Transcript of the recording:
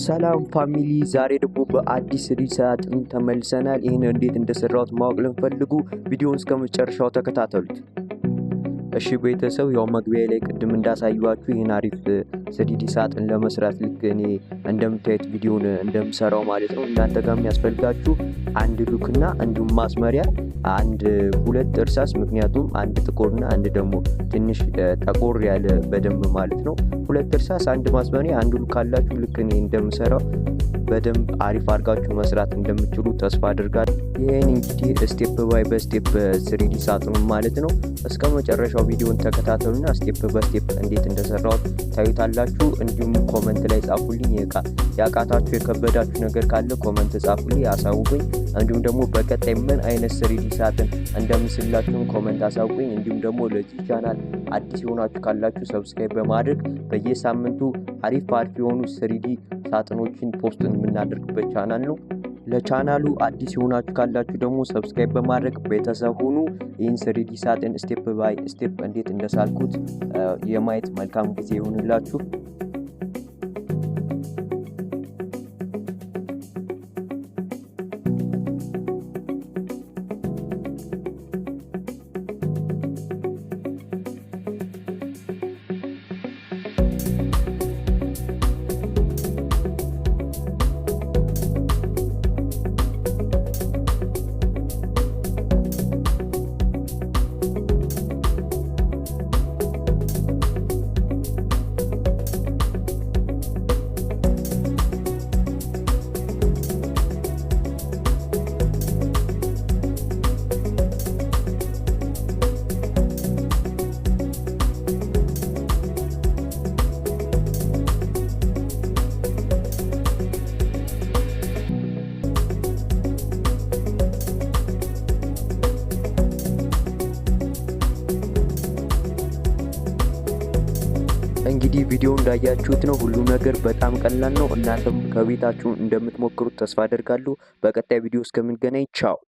ሰላም ፋሚሊ ዛሬ ደግሞ በአዲስ ሪሳጥን ተመልሰናል። ይሄን እንዴት እንደሰራሁት ማወቅ ለምትፈልጉ ቪዲዮውን እስከመጨረሻው ተከታተሉት። እሺ ቤተሰብ ያው መግቢያ ላይ ቅድም እንዳሳዩአችሁ ይሄን አሪፍ ስሪዲ ሳጥን ለመስራት ልክ እኔ እንደምታዩት ቪዲዮውን እንደምሰራው ማለት ነው። እናንተ ጋር የሚያስፈልጋችሁ አንድ ሉክና እንዲሁም ማስመሪያ አንድ ሁለት እርሳስ፣ ምክንያቱም አንድ ጥቁርና አንድ ደግሞ ትንሽ ጠቆር ያለ በደንብ ማለት ነው። ሁለት እርሳስ፣ አንድ ማስመሪያ፣ አንድ ሉክ ካላችሁ ልክ እኔ እንደምሰራው በደንብ አሪፍ አድርጋችሁ መስራት እንደምትችሉ ተስፋ አድርጋለሁ። ይሄን እንግዲህ ስቴፕ ባይ በስቴፕ ስሪዲ ሳጥኑ ማለት ነው እስከ መጨረሻው ቪዲዮን ተከታተሉና ስቴፕ በስቴፕ እንዴት እንደሰራው ታዩታላችሁ። እንዲሁም ኮሜንት ላይ ጻፉልኝ። ያቃታችሁ የከበዳችሁ ነገር ካለ ኮሜንት ጻፉልኝ፣ አሳውቁኝ። እንዲሁም ደግሞ በቀጣይ ምን አይነት ስሪዲ ሳጥን እንደምስላችሁ ኮሜንት አሳውቁኝ። እንዲሁም ደግሞ ለዚህ ቻናል አዲስ የሆናችሁ ካላችሁ ሰብስክራይብ በማድረግ በየሳምንቱ አሪፍ የሆኑ ስሪዲ ሳጥኖችን ፖስት የምናደርግበት ቻናል ነው። ለቻናሉ አዲስ የሆናችሁ ካላችሁ ደግሞ ሰብስክራይብ በማድረግ ቤተሰብ ሁኑ። ይህን ስሪዲ ሳጥን ስቴፕ ባይ ስቴፕ እንዴት እንደሳልኩት የማየት መልካም ጊዜ ይሁንላችሁ። እንግዲህ ቪዲዮ እንዳያችሁት ነው። ሁሉ ነገር በጣም ቀላል ነው። እናንተም ከቤታችሁ እንደምትሞክሩት ተስፋ አደርጋለሁ። በቀጣይ ቪዲዮ እስከምንገናኝ ቻው።